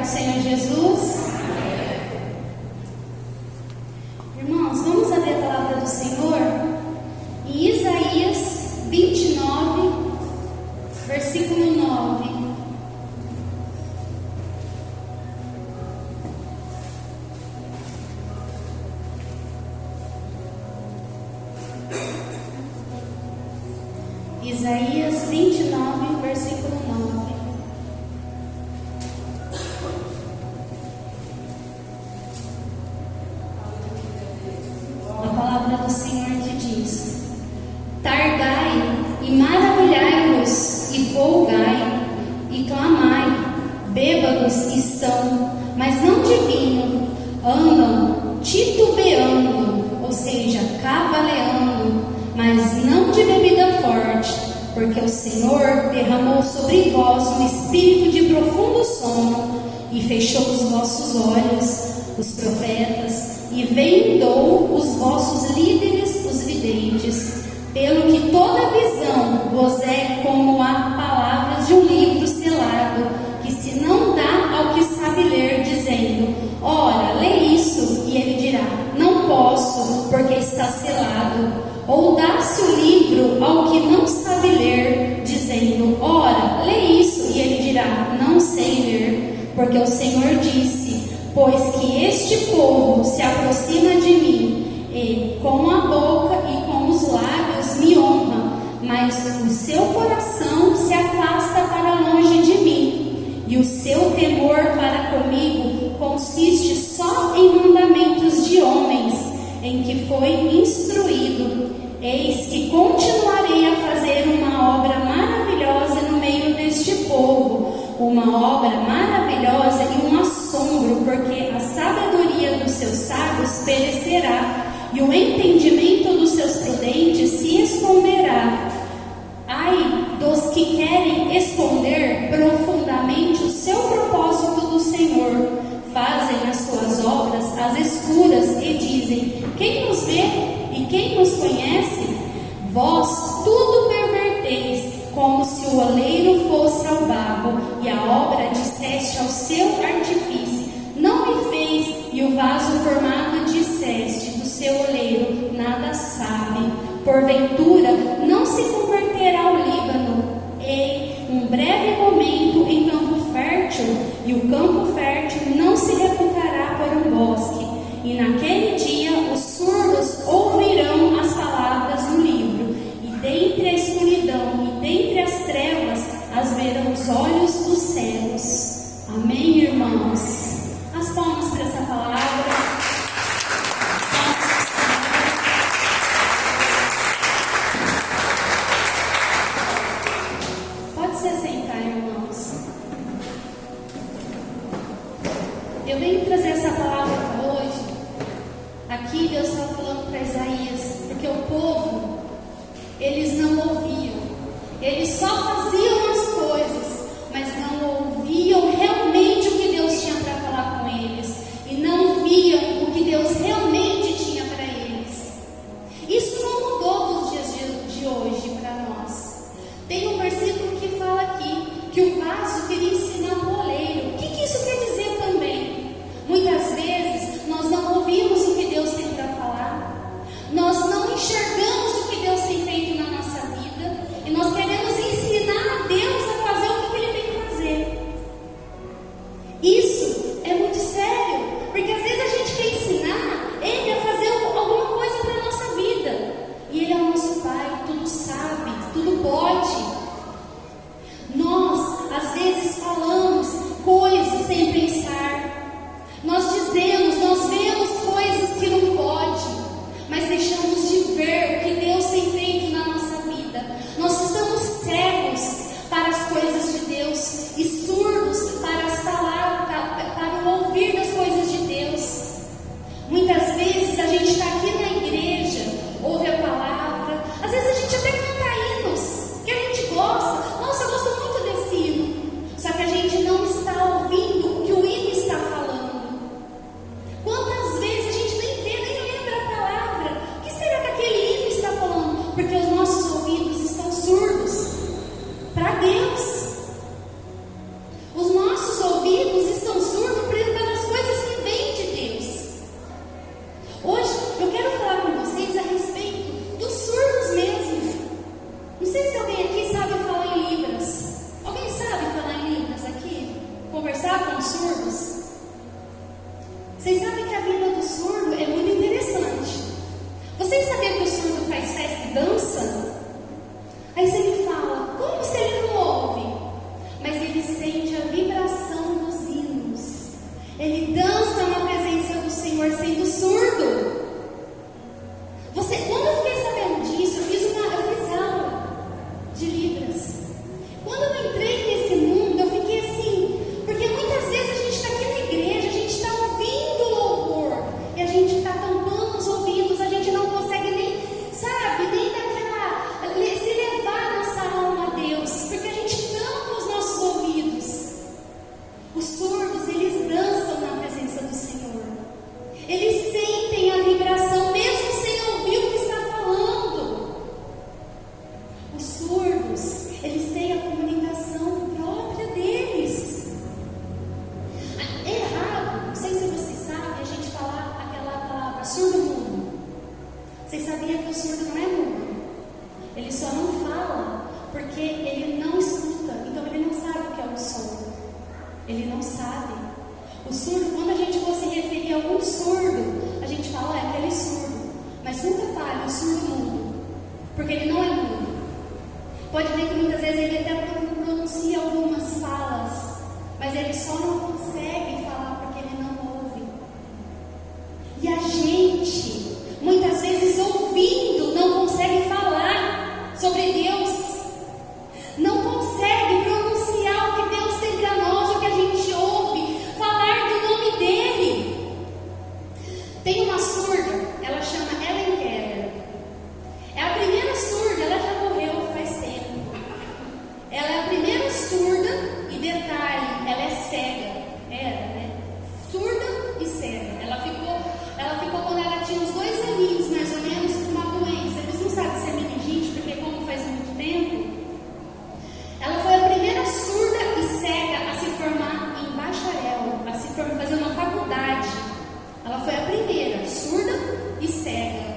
do Senhor Jesus? Irmãos, vamos abrir a palavra do Senhor em Isaías 29, versículo 9. Isaías 29, versículo 9. A palavra do Senhor que diz: Tardai e maravilhai-vos e folgai e clamai, bêbados estão, mas não de vinho, andam titubeando, ou seja, cavaleando, mas não de bebida forte, porque o Senhor derramou sobre vós um espírito de profundo sono e fechou os vossos olhos, os profetas, e vendou os vossos líderes, os videntes, pelo que toda visão vos é como a palavras de um livro selado, que se não dá ao que sabe ler, dizendo: ora, lê isso, e ele dirá: não posso, porque está selado. Ou dá-se o livro ao que não sabe ler, dizendo: ora, lê isso, e ele dirá: não sei ler. Porque o Senhor disse: pois que este povo se aproxima de mim, e com a boca e com os lábios me honra, mas o seu coração se afasta para longe de mim, e o seu temor para comigo consiste só em mandamentos de homens, em que foi instruído. Eis que continuarei a fazer uma obra maravilhosa no meio deste povo, uma obra maravilhosa e um assombro, porque a sabedoria dos seus sábios perecerá, e o entendimento dos seus prudentes se esconderá. Ai dos que querem esconder profundamente o seu propósito do Senhor, fazem as suas obras às escuras e dizem: quem nos vê e quem nos conhece? Vós tudo perverteis, como se o oleiro fosse ao barro, e a obra disseste ao seu artífice: não me fez, e o vaso formado disseste do seu oleiro: nada sabe. Porventura não se converterá o Líbano em um breve momento em campo fértil, e o campo fértil não se reputará por um bosque. E naquele dia os surdos ouvirão as palavras do livro, e dentre a escuridão e dentre as trevas as verão os olhos dos cegos. Amém, irmãos? As palmas para essa palavra. Pode se assentar, irmãos. Eu venho trazer essa palavra para hoje. Aqui Deus está falando para Isaías, porque o povo, eles não ouviam, eles só faziam as coisas, mas não ouviam realmente o que Deus tinha para falar com eles, e não viam o que Deus realmente tinha para eles. Isso não mudou dos dias de hoje para nós. Tem um versículo que fala aqui, que o vaso queria ensinar o oleiro. O que isso quer dizer também? Muitas vezes nós não ouvimos o que Deus tem para falar, nós não enxergamos o que Deus tem feito na nossa vida, e nós queremos ensinar a Deus Quando eu fiquei sabendo disso, eu fiz aula de Libras. Quando eu entrei nesse mundo, eu fiquei assim, porque muitas vezes a gente está aqui na igreja, a gente está ouvindo louvor, e a gente está tampando os ouvidos, a gente não consegue nem, sabe, nem se levar nossa alma a Deus, porque a gente tampa os nossos ouvidos. Os surdos, eles dançam na presença do Senhor. Eles sentem a vibração, mesmo sem ouvir o que está falando. Os surdos, eles têm a comunicação própria deles. É errado, não sei se vocês sabem, a gente falar aquela palavra surdo-mudo. Vocês sabiam que o surdo não é mudo? Ele só não fala porque ele não escuta, então ele não sabe o que é um som. Ele não sabe. O surdo, quando a gente for se referir a algum surdo, a gente fala, é aquele surdo. Mas nunca fale o surdo mudo, porque ele não é mudo. Pode ver que muitas vezes ele até pronuncia algumas falas, mas ele só não consegue falar porque ele não ouve. E a gente, muitas vezes ouvindo, não consegue falar sobre Deus. Não consegue pronunciar o que Deus tem para nós, o que a gente ouve, falar do nome dele. Tem uma surda, ela chama Helen Keller. É a primeira surda, ela já morreu faz tempo. Ela é a primeira surda, e detalhe, ela é cega. Era, né? Surda e cega. Ela ficou quando ela tinha uns 2 aninhos, mais ou menos, com uma doença. Eles não sabem se é meningite, porque como faz muito tempo. Ela foi a primeira surda e cega a se formar em bacharel, a fazer uma faculdade. Ela foi a primeira, surda e cega.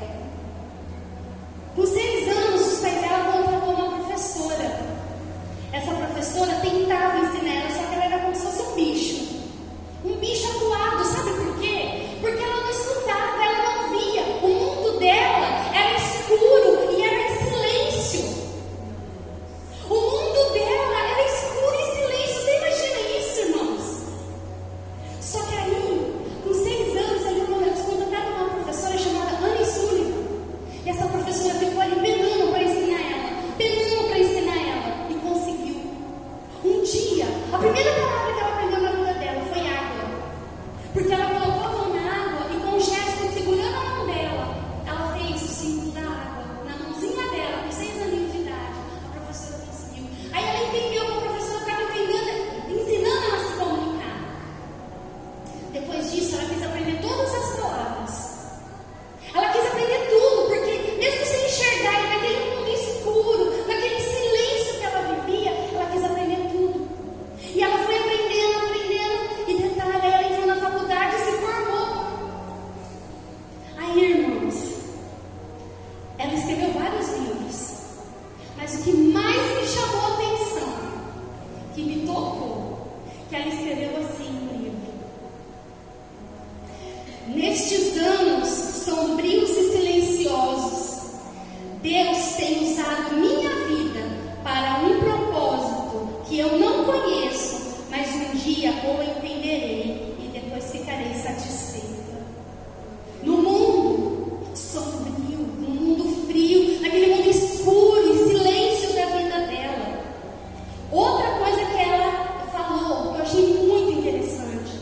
Com 6 anos, os pais dela contratou uma professora. Essa professora tentava ensinar ela, só que ela era como se fosse um bicho. Um bicho acuado, sabe por quê? Porque ela não escutava, ela não via. O mundo dela era escuro e era em silêncio. O mundo dela era escuro e silêncio. Você imagina isso, irmãos? Só que aí, com 6 anos, eles contrataram uma professora chamada Anne Sullivan. E essa professora ficou ali penando para ensinar ela, e conseguiu. Um dia, a primeira palavra que ela aprendeu na vida dela foi água. Porque ela colocou a mão na água e com um gesto, segurando a mão dela, ela fez o símbolo da água na mãozinha dela, com 6 aninhos de idade. A professora conseguiu. Aí ela entendeu que a professora estava ensinando ela a se comunicar. Depois disso, ela quis aprender todas as palavras. Ela quis aprender tudo, porque mesmo sem enxergar, e naquele mundo escuro, naquele silêncio que ela vivia, ela quis aprender tudo. E ela foi aprendendo, e detalhe, ela entrou na faculdade e se formou. Aí, irmãos, ela escreveu vários livros, mas o que mais me chamou a atenção, que me tocou, que ela escreveu assim no livro: nestes anos sombrios e silenciosos, Deus tem usado minha vida para um propósito que eu não conheço, mas um dia o entenderei e depois ficarei satisfeita. No mundo sombrio, no mundo frio, naquele mundo escuro e silêncio da vida dela. Outra coisa que ela falou, que eu achei muito interessante: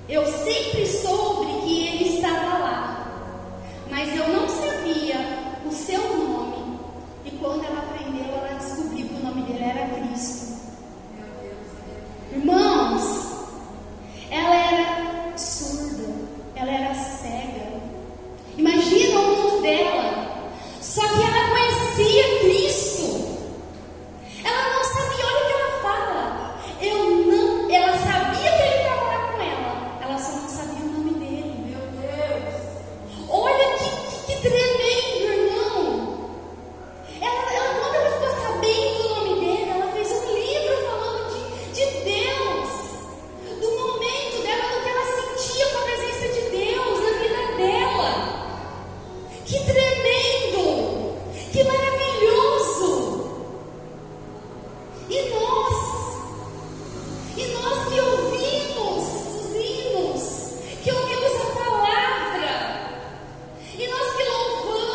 eu sempre soube que ele estava lá, mas eu não sabia o seu nome. E quando ela aprendeu, ela descobriu que o nome dele era Cristo. Irmãos, ela era surda, ela era cega. Imagina o mundo dela. Só que ela conhecia Cristo. Ela não sabia, olha o que ela fala. Ela sabia que ele estava lá com ela. Ela só não sabia o nome dele. Meu Deus. Olha que tremendo, irmão. Quando ela ficou sabendo o nome dele, ela fez um livro falando de Deus, do momento dela, do que ela sentia com a presença de Deus na vida dela. Que tremendo! Que maravilhoso! E nós que ouvimos os hinos, que ouvimos a palavra, e nós que louvamos,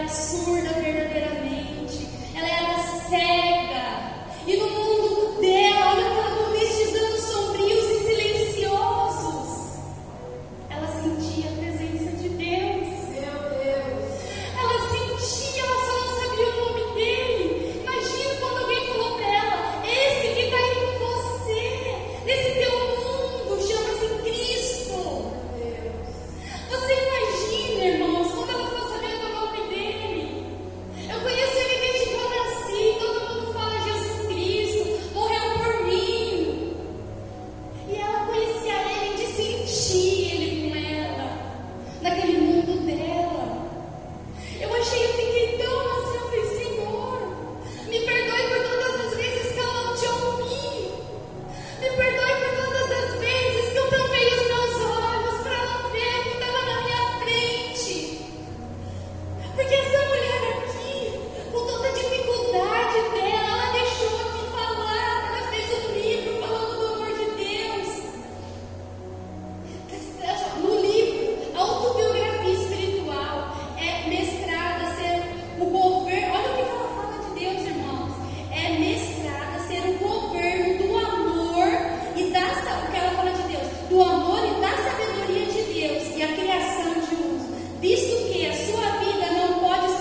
era surda verdadeiramente, ela era cega. E no mundo dela, olha cada um destes anos sombrios e silenciosos, ela sentia a presença de Deus. Meu Deus! Ela sentia, ela só não sabia o nome dele. Imagina quando alguém falou para ela: esse que está aí com você, nesse teu mundo, chama-se Cristo. Você imagina, irmãos, quando ela ficou sabendo o nome dele? Eu conheço ele desde que eu nasci, todo mundo fala Jesus Cristo, morreu por mim. E ela conhecia ele de sentir ele com ela, naquele mundo dela. Eu fiquei tão assim, eu falei: Senhor, me perdoe por todas as vezes que eu não te ouvi. Me perdoe por todas as vezes que eu tampei os meus olhos para não ver o que estava na minha frente. Porque essa mulher aqui, com toda a dificuldade dela, ela deixou de falar, ela fez um livro falando do amor de Deus. No livro, a autobiografia espiritual é mestrada a ser o governo. Olha o que ela fala de Deus, irmãos. É mestrada a ser o governo do amor e da o que ela fala de Deus, do amor e da sabedoria de Deus e a criação de uso, visto que a sua vida não pode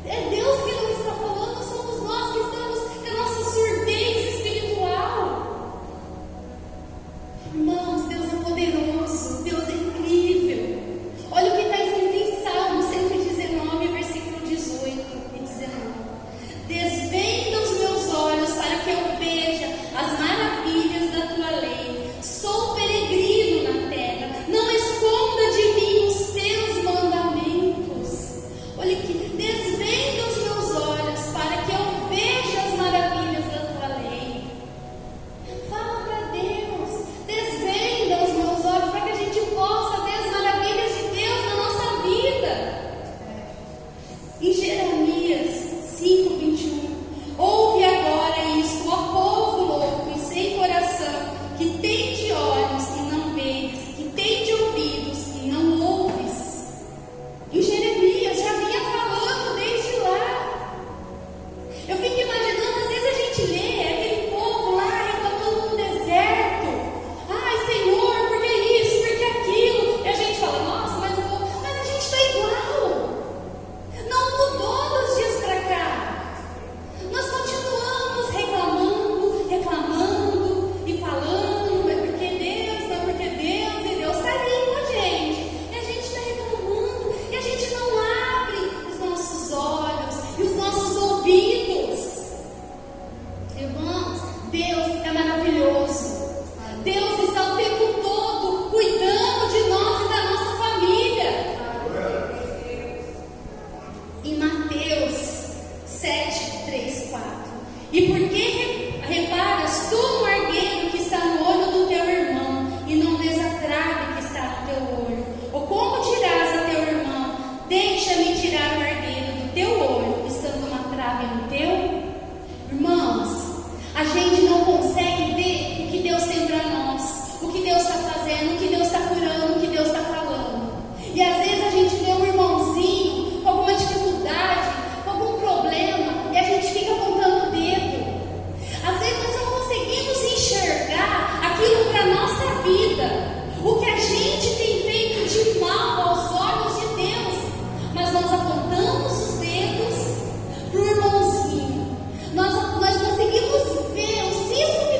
É Deus que não está falando, somos nós que estamos com a nossa surdez espiritual. Irmãos, Deus é poderoso, Deus é incrível. Olha o que está escrito em Salmo 119, versículo 18 e 19. Desvenda os meus olhos para que eu veja as maravilhas da tua lei. Sou peregrino na terra, não esconda de mim os teus mandamentos. Olha que desvenda os meus olhos para que eu veja as maravilhas da tua lei. Fala para Deus, desvenda os meus olhos para que a gente possa ver as maravilhas de Deus na nossa vida. Em Jeremias 5:21, ouve agora isto, ó povo louco e sem coração, que tem de olhos e não vês, que tem de ouvidos e não ouves. E Jeremias já vinha falando desde lá. Eu fico imaginando, às vezes a gente lê aquele povo lá reclamando no deserto. Ai, Senhor, por que isso, por que aquilo? E a gente fala, nossa, mas a gente está igual. Não mudou dos dias para cá. Nós continuamos reclamando e falando, mas porque Deus, não porque Deus, e Deus está ali com a gente. E a gente está reclamando, e a gente não abre os nossos olhos e os nossos ouvidos. Irmãos, Deus é maravilhoso. Deus está o tempo todo cuidando de nós e da nossa família. Em Mateus 7, 3, 4. E por que reparas tu no argueiro que está no olho do teu irmão e não vês a trave que está no teu olho? Ou como dirás a teu irmão, deixa-me tirar o argueiro do teu olho, estando uma trave no teu? Irmãos, a gente não consegue ver o que Deus tem para nós, o que Deus está fazendo, o que Deus está curando, o que Deus está falando. E às vezes a gente vê um irmãozinho com alguma dificuldade, com algum problema, e a gente fica apontando o dedo. Às vezes nós não conseguimos enxergar aquilo para a nossa vida, o que a gente tem feito de mal aos olhos de Deus, mas nós apontamos os dedos para o irmãozinho. Nós conseguimos ver o cisco que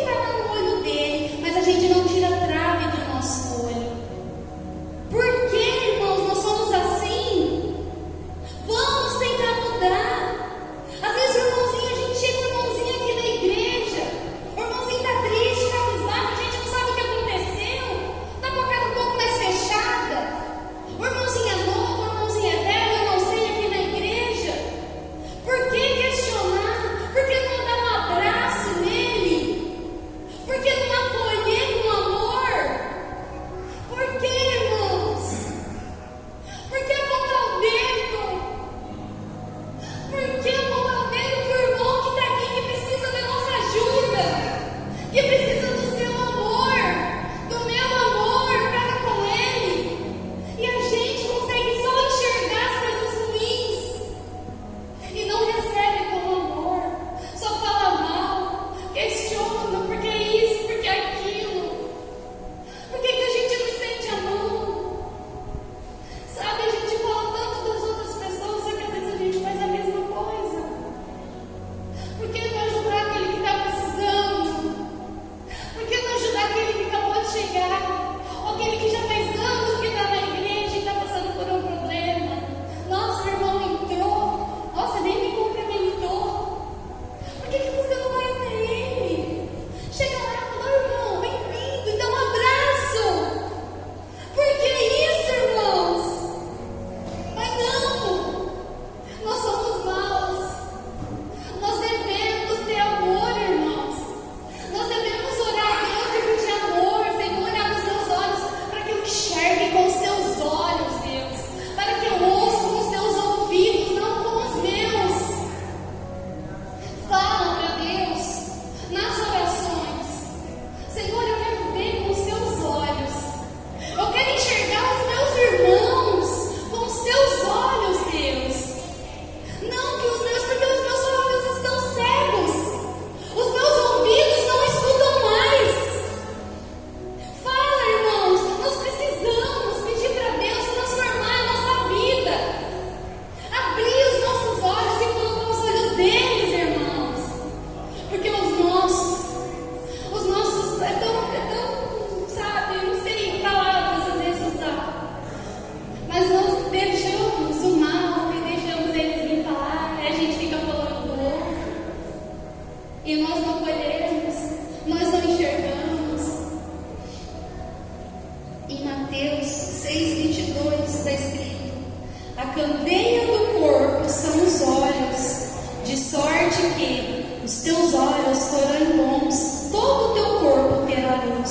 que os teus olhos forem bons, todo o teu corpo terá luz.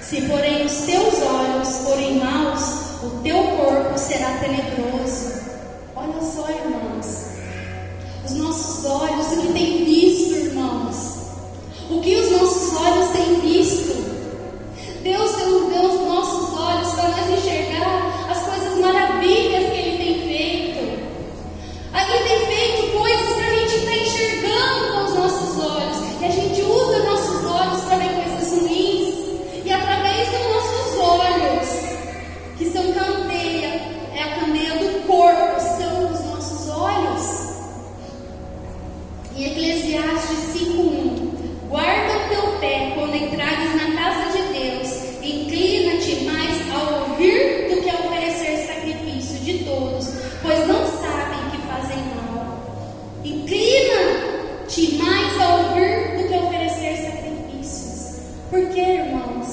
Se, porém, os teus olhos forem maus, o teu corpo será tenebroso. Olha só, irmãos, os nossos olhos, o que tem visto, irmãos? O que os nossos olhos têm visto? Deus deu os nossos olhos para nós enxergar as coisas maravilhas que Ele tem feito. Ele tem feito coisas para a gente estar enxergando com os nossos olhos. E a gente usa nossos olhos para ver coisas ruins. E através dos nossos olhos, que são candeia, é a candeia do corpo, são os nossos olhos. Em Eclesiastes 5:1, guarda o teu pé quando entrares na casa de Deus, inclina-te mais a ouvir do que a oferecer sacrifício de todos, pois não sabem que fazem mal. Inclina-te mais a ouvir do que a oferecer sacrifícios. Por quê, irmãos?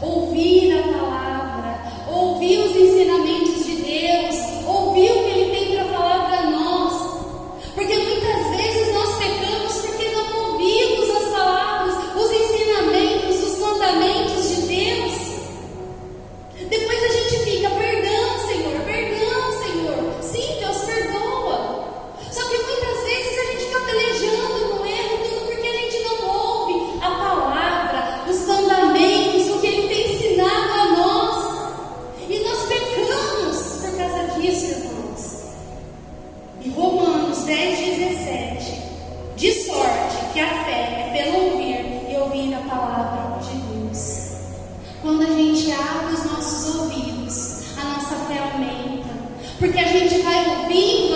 Ouvir a palavra, ouvir os ensinamentos de Deus, ouvir o que Ele tem para falar para nós. Porque muitas vezes nós pecamos porque não ouvimos as palavras, os ensinamentos, os mandamentos de Deus. Depois a gente fica, perdão, Senhor, sim, Deus perdoa. Só que muitas vezes a gente fica pelejando no erro, tudo porque a gente não ouve a palavra, os mandamentos, o que Ele tem ensinado a nós. E nós pecamos por causa disso, irmãos. Em Romanos 10:17, de sorte que a fé é pelo ouvir e ouvir a palavra de Deus. Quando a gente abre os nossos ouvidos, a nossa fé aumenta, porque a gente vai ouvindo